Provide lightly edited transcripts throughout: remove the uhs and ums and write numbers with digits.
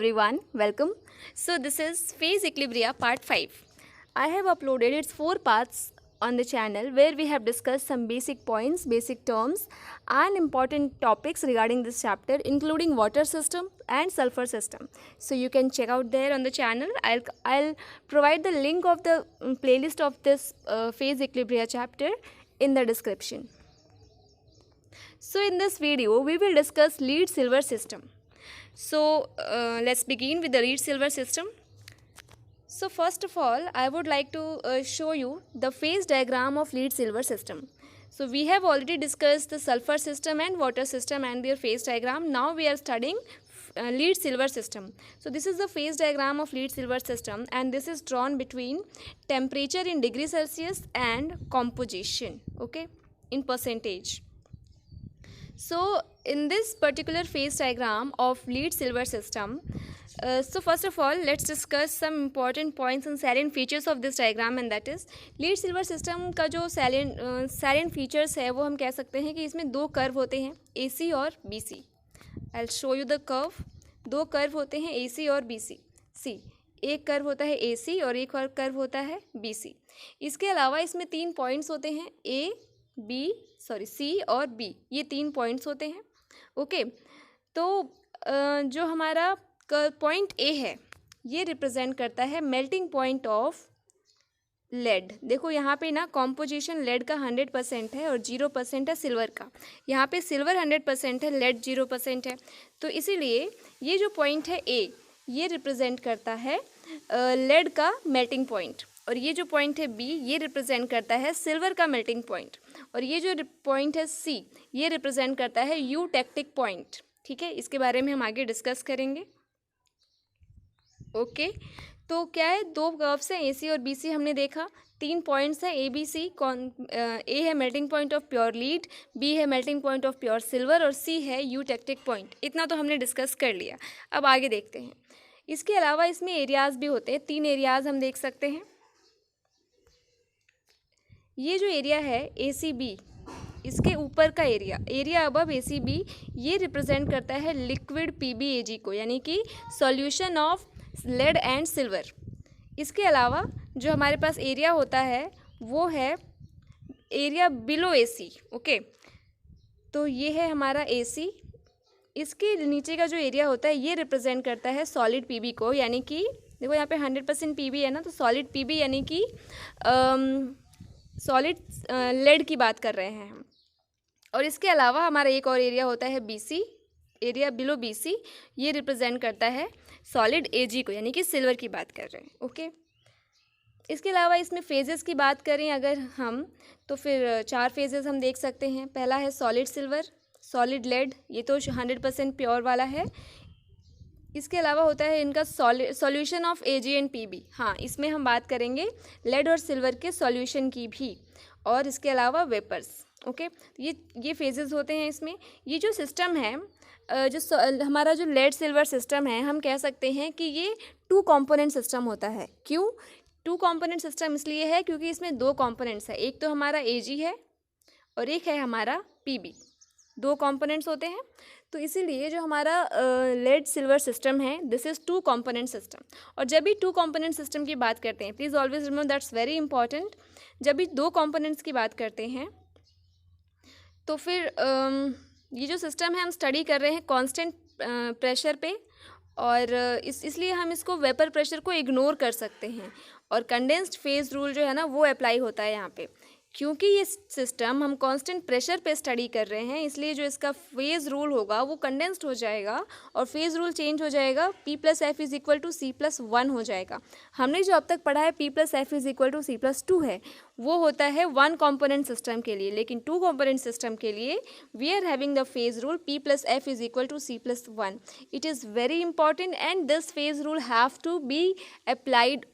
everyone, welcome. So this is phase equilibria part 5. I have uploaded its 4 parts on the channel where we have discussed some basic points, basic terms and important topics regarding this chapter including water system and sulfur system. So you can check out there on the channel. I'll provide the link of the playlist of this phase equilibria chapter in the description. So in this video we will discuss lead silver system. So let's begin with the lead silver system. So first of all, I would like to show you the phase diagram of lead silver system. So we have already discussed the sulfur system and water system and their phase diagram. Now we are studying lead silver system. So this is the phase diagram of lead silver system and this is drawn between temperature in degrees Celsius and composition, okay, in percentage. So in this particular phase diagram of lead silver system, so first of all let's discuss some important points and salient features of this diagram, and that is lead silver system का जो salient features है वो हम कह सकते हैं कि इसमें दो कर्व होते हैं AC और BC. I'll show you the curve. दो कर्व होते हैं AC और BC. एक कर्व होता है AC और एक और कर्व होता है BC. इसके अलावा इसमें 3 पॉइंट्स होते हैं C और B. ये 3 पॉइंट्स होते हैं, ओके. तो जो हमारा पॉइंट A है ये रिप्रेजेंट करता है मेल्टिंग पॉइंट ऑफ लेड. देखो यहाँ पे ना कॉम्पोजिशन लेड का 100% है और 0% है सिल्वर का. यहाँ पे सिल्वर 100% है, लेड 0% है. तो इसीलिए ये जो पॉइंट है A ये रिप्रेजेंट करता है लेड का मेल्टिंग पॉइंट, और ये जो पॉइंट है B ये रिप्रेजेंट करता है सिल्वर का मेल्टिंग पॉइंट, और ये जो पॉइंट है C ये रिप्रेजेंट करता है यूटेक्टिक पॉइंट. ठीक है, इसके बारे में हम आगे डिस्कस करेंगे, ओके. तो क्या है, दो कर्व्स हैं AC और BC हमने देखा. 3 पॉइंट्स हैं ABC. A है melting point of pure lead, B है melting point of pure silver और C है यूटेक्टिक पॉइंट. इतना तो हमने डिस्कस कर लिया. अब आगे देखते हैं. इसके अलावा इसमें एरियाज़ भी होते हैं. 3 एरियाज़ हम देख सकते हैं. ये जो एरिया है ACB, इसके ऊपर का एरिया अबव ACB, ये रिप्रेजेंट करता है लिक्विड PbAg को, यानी कि solution of lead and silver. इसके अलावा जो हमारे पास एरिया होता है वो है एरिया बिलो AC, ओके. तो ये है हमारा AC. इसके नीचे का जो एरिया होता है ये रिप्रेजेंट करता है सॉलिड PB को, यानी कि देखो यहाँ पे 100% PB है ना, तो सॉलिड PB यानी कि सॉलिड लेड की बात कर रहे हैं हम. और इसके अलावा हमारा एक और एरिया होता है BC, एरिया बिलो BC, ये रिप्रेजेंट करता है सॉलिड AG को, यानी कि सिल्वर की बात कर रहे हैं, ओके. इसके अलावा इसमें फेजेस की बात करें अगर हम, तो फिर 4 फेजेस हम देख सकते हैं. पहला है सॉलिड सिल्वर, सॉलिड लेड, ये तो 100% प्योर वाला है. इसके अलावा होता है इनका solution of AG and PB. हाँ, इसमें हम बात करेंगे लेड और सिल्वर के सॉल्यूशन की भी. और इसके अलावा वेपर्स, ओके. ये फेजेस होते हैं इसमें. ये जो सिस्टम है, जो हमारा जो लेड सिल्वर सिस्टम है, हम कह सकते हैं कि ये 2 कंपोनेंट सिस्टम होता है. क्यों 2 कंपोनेंट सिस्टम? इसलिए है क्योंकि इसमें 2 कंपोनेंट्स है. एक तो हमारा AG है और एक है हमारा PB. 2 कंपोनेंट्स होते हैं. तो इसीलिए जो हमारा लेड सिल्वर सिस्टम है, दिस इज़ 2 कंपोनेंट सिस्टम. और जब भी 2 कंपोनेंट सिस्टम की बात करते हैं, please always remember, that's very important. जब भी 2 कंपोनेंट्स की बात करते हैं तो फिर ये जो सिस्टम है हम स्टडी कर रहे हैं कांस्टेंट प्रेशर पे, और इसलिए हम इसको वेपर प्रेशर को इग्नोर कर सकते हैं. और कंडेंस्ड फेज रूल जो है ना वो अप्लाई होता है यहाँ पे. क्योंकि ये सिस्टम हम कांस्टेंट प्रेशर पे स्टडी कर रहे हैं, इसलिए जो इसका फेज रूल होगा वो कंडेंस्ड हो जाएगा और फेज रूल चेंज हो जाएगा. P+F = C+1 हो जाएगा. हमने जो अब तक पढ़ा है P+F = C+2 है, वो होता है 1 कंपोनेंट सिस्टम के लिए. लेकिन 2 कंपोनेंट सिस्टम के लिए we are having the phase rule P+F = C+1. It is very important and this phase rule have to be applied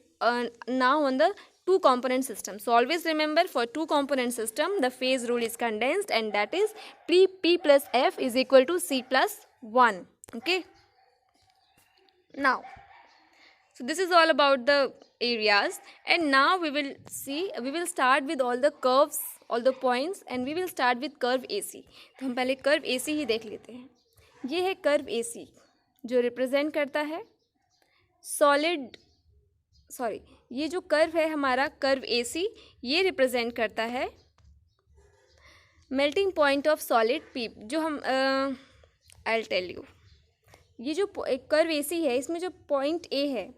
now on the 2 component system. So always remember, for 2 component system the phase rule is condensed, and that is P+F = C+1, okay. Now, so this is all about the areas, and now we will start with all the curves, all the points, and we will start with curve AC. तो हम पहले curve AC ही देख लेते हैं. ये है curve AC जो represent करता है ये जो कर्व है हमारा कर्व AC, ये रिप्रेजेंट करता है melting point of solid P, जो हम आई टेल यू, ये जो कर्व AC है इसमें जो पॉइंट A है,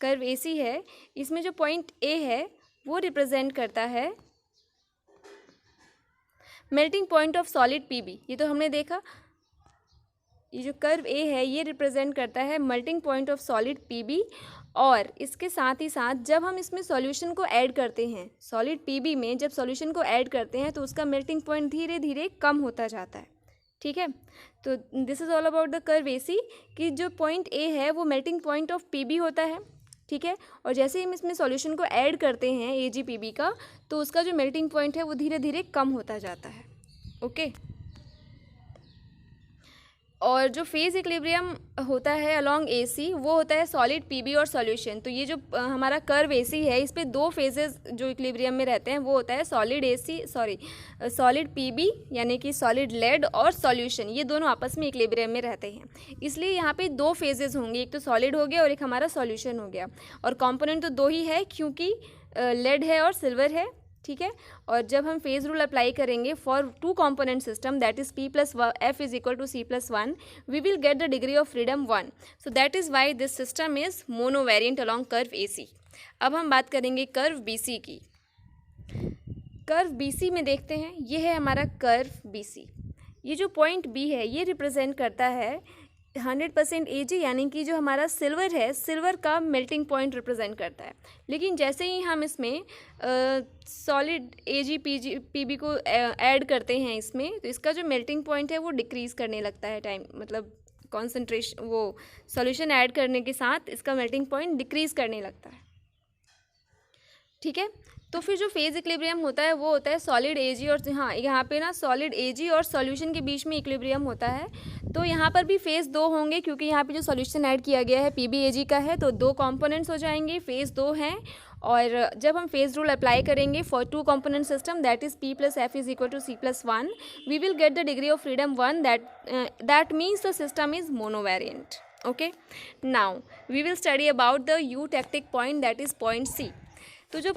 कर्व AC है इसमें जो पॉइंट A है वो रिप्रेजेंट करता है melting point of solid PB। ये तो हमने देखा, ये जो कर्व A है ये रिप्रेजेंट करता है melting point of solid PB, और इसके साथ ही साथ जब हम इसमें सॉल्यूशन को ऐड करते हैं, सॉलिड PB में जब सॉल्यूशन को ऐड करते हैं तो उसका मेल्टिंग पॉइंट धीरे धीरे कम होता जाता है। ठीक है, तो this is all about the curve AC कि जो पॉइंट A है वो मेल्टिंग पॉइंट ऑफ PB होता है। ठीक है, और जैसे ही हम इसमें सॉल्यूशन को ऐड करते हैं AgPB का, तो उसका जो मेल्टिंग पॉइंट है वो धीरे धीरे कम होता जाता है। ओके, और जो फेज़ इक्विलिब्रियम होता है अलॉन्ग AC वो होता है सॉलिड PB और सॉल्यूशन। तो ये जो हमारा कर्व AC है इस पे दो फेजेस जो इक्विलिब्रियम में रहते हैं वो होता है सॉलिड PB यानी कि सॉलिड लेड और सॉल्यूशन, ये दोनों आपस में इक्विलिब्रियम में रहते हैं। इसलिए यहाँ पे दो फेजेस होंगे, एक तो सॉलिड हो गया और एक हमारा सॉल्यूशन हो गया, और कंपोनेंट तो दो ही है क्योंकि लेड है और सिल्वर है। ठीक है, और जब हम फेज रूल अप्लाई करेंगे for two component system that is P plus F is equal to C+1, we will get the degree of freedom 1। So that is why this system is monovariant along curve AC। अब हम बात करेंगे curve BC की। Curve BC में देखते हैं, ये है हमारा कर्व BC। ये जो पॉइंट B है ये रिप्रेजेंट करता है 100% Ag, यानी कि जो हमारा सिल्वर है, सिल्वर का मेल्टिंग पॉइंट रिप्रेजेंट करता है। लेकिन जैसे ही हम इसमें सॉलिड AgPB को ऐड करते हैं इसमें, तो इसका जो मेल्टिंग पॉइंट है वो डिक्रीज़ करने लगता है टाइम, मतलब कॉन्सेंट्रेशन, वो सॉल्यूशन ऐड करने के साथ इसका मेल्टिंग पॉइंट डिक्रीज़ करने लगता है। ठीक है, तो फिर जो फेज इक्विलिब्रियम होता है वो होता है सॉलिड Ag और, हाँ यहाँ पे ना सॉलिड Ag और सॉल्यूशन के बीच में इक्विलिब्रियम होता है। तो यहाँ पर भी फेज़ दो होंगे क्योंकि यहाँ पे जो सॉल्यूशन ऐड किया गया है PB-Ag का है, तो दो कंपोनेंट्स हो जाएंगे, फेज़ दो हैं। और जब हम फेज रूल अप्लाई करेंगे for two component system that is P plus F is equal to C+1, we will get the degree of freedom 1, that means the system is monovariant. Okay, now we will study about the eutectic point that is point C। तो जो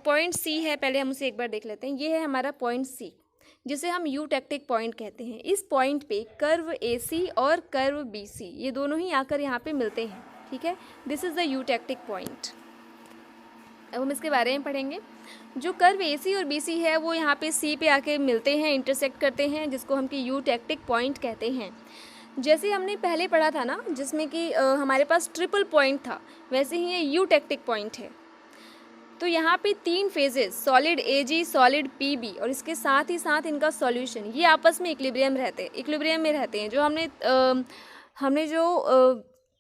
point C है पहले हम उसे एक बार देख लेते हैं। ये है हमारा पॉइंट C जिसे हम यूटेक्टिक पॉइंट कहते हैं। इस पॉइंट पे कर्व AC और कर्व BC ये दोनों ही आकर यहाँ पे मिलते हैं। ठीक है, this is the eutectic point. अब हम इसके बारे में पढ़ेंगे। जो कर्व AC और BC है वो यहाँ पे C पे आके मिलते हैं, इंटरसेक्ट करते हैं, जिसको हम कि यूटेक्टिक पॉइंट कहते हैं। जैसे हमने पहले पढ़ा था ना, जिसमें कि हमारे पास ट्रिपल पॉइंट था, वैसे ही ये यूटेक्टिक पॉइंट है। तो यहाँ पे तीन phases solid Ag, solid PB और इसके साथ ही साथ इनका सॉल्यूशन, ये आपस में इक्विलिब्रियम में रहते हैं। जो हमने जो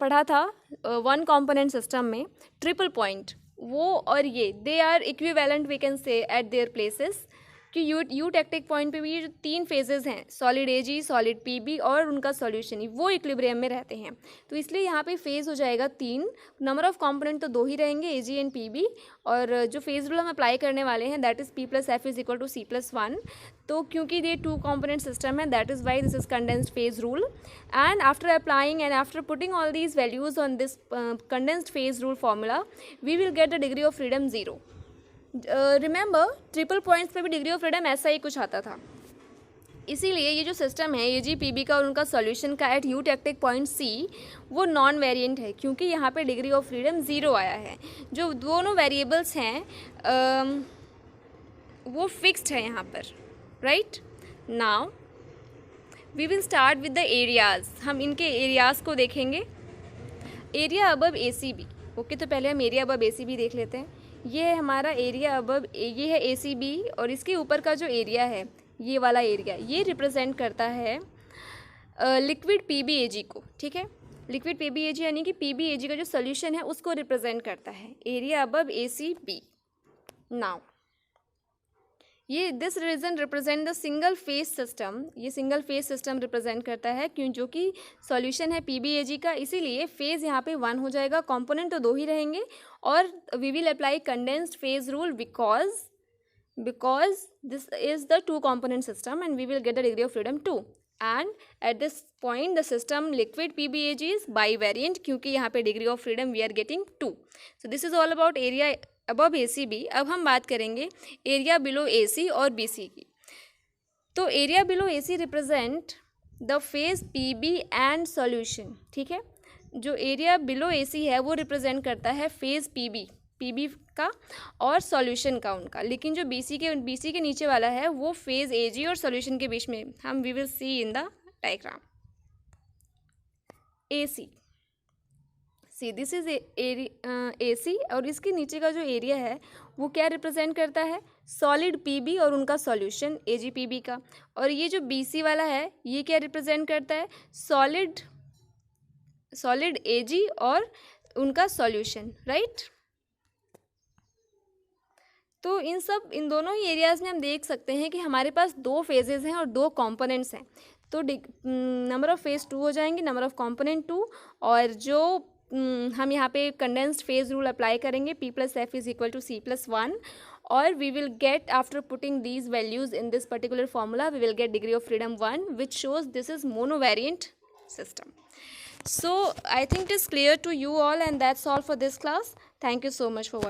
पढ़ा था वन कंपोनेंट सिस्टम में ट्रिपल पॉइंट, वो और ये they are equivalent we can say at their places, कि यूटेक्टिक पॉइंट पे भी ये जो तीन फेजेस हैं सॉलिड Ag, सॉलिड PB और उनका सॉल्यूशन, वो इक्विलिब्रियम में रहते हैं। तो इसलिए यहाँ पे फेज हो जाएगा तीन, नंबर ऑफ कंपोनेंट तो दो ही रहेंगे Ag एंड PB, और जो फेज रूल हम अप्लाई करने वाले हैं that is P plus F is equal to C+1। तो क्योंकि ये टू कंपोनेंट सिस्टम है that is why this is condensed phase rule, and after applying and after putting all these values on this condensed phase rule formula we will get the degree of freedom 0। Remember triple points पे भी degree of freedom ऐसा ही कुछ आता था। इसीलिए ये जो system है AgPB का और उनका सॉल्यूशन का एट यूटेक्टिक पॉइंट C वो नॉन वेरिएंट है, क्योंकि यहाँ पे डिग्री ऑफ फ्रीडम 0 आया है। जो दोनों वेरिएबल्स हैं वो फिक्स्ड है यहाँ पर, right. Now we will start with the areas. हम इनके एरियाज़ को देखेंगे। Area above ACB। ओके, तो पहले हम एरिया अबव ACB देख लेते हैं। ये है हमारा एरिया अबव, ये है ACB और इसके ऊपर का जो एरिया है ये वाला एरिया, ये रिप्रेजेंट करता है लिक्विड PB-Ag को। ठीक है, लिक्विड PB-Ag यानी कि PB-Ag का जो सोल्यूशन है उसको रिप्रेजेंट करता है एरिया अबव ACB। नाउ ये this reason represent the single phase system, ये सिंगल फेज सिस्टम रिप्रेजेंट करता है क्यों, जो कि सॉल्यूशन है PB-Ag का, इसीलिए फेज यहाँ पे 1 हो जाएगा, कंपोनेंट तो दो ही रहेंगे। और we will apply condensed phase rule because this is the two component system and we will get the degree of freedom 2। And at this point the system liquid PBAG is bivariant, क्योंकि यहाँ पे degree of freedom we are getting 2. So this is all about area above ACB. अब हम बात करेंगे area below AC और BC की. तो area below AC represent the phase PB and solution. ठीक है, जो एरिया बिलो AC है वो रिप्रेजेंट करता है फेज PB का और सॉल्यूशन का उनका. लेकिन जो BC के नीचे वाला है वो फेज AG और सॉल्यूशन के बीच में हम we will see in the diagram. AC, see this is AC और इसके नीचे का जो एरिया है वो क्या रिप्रेजेंट करता है, सॉलिड PB और उनका सॉल्यूशन AgPB का. और ये जो BC वाला है ये क्या रिप्रेजेंट करता है, सॉलिड AG और उनका सॉल्यूशन, राइट. तो इन दोनों ही एरियाज़ में हम देख सकते हैं कि हमारे पास 2 फेजेस हैं और 2 कंपोनेंट्स हैं. तो नंबर ऑफ फेज 2 हो जाएंगे, नंबर ऑफ कंपोनेंट 2. और जो हम यहाँ पे कंडेंस्ड फेज रूल अप्लाई करेंगे, P+F is equal to C+1. और we will get after putting these values in this particular formula we will get degree of freedom 1 which shows this is monovariant system. So I think it is clear to you all, and that's all for this class. Thank you so much for watching.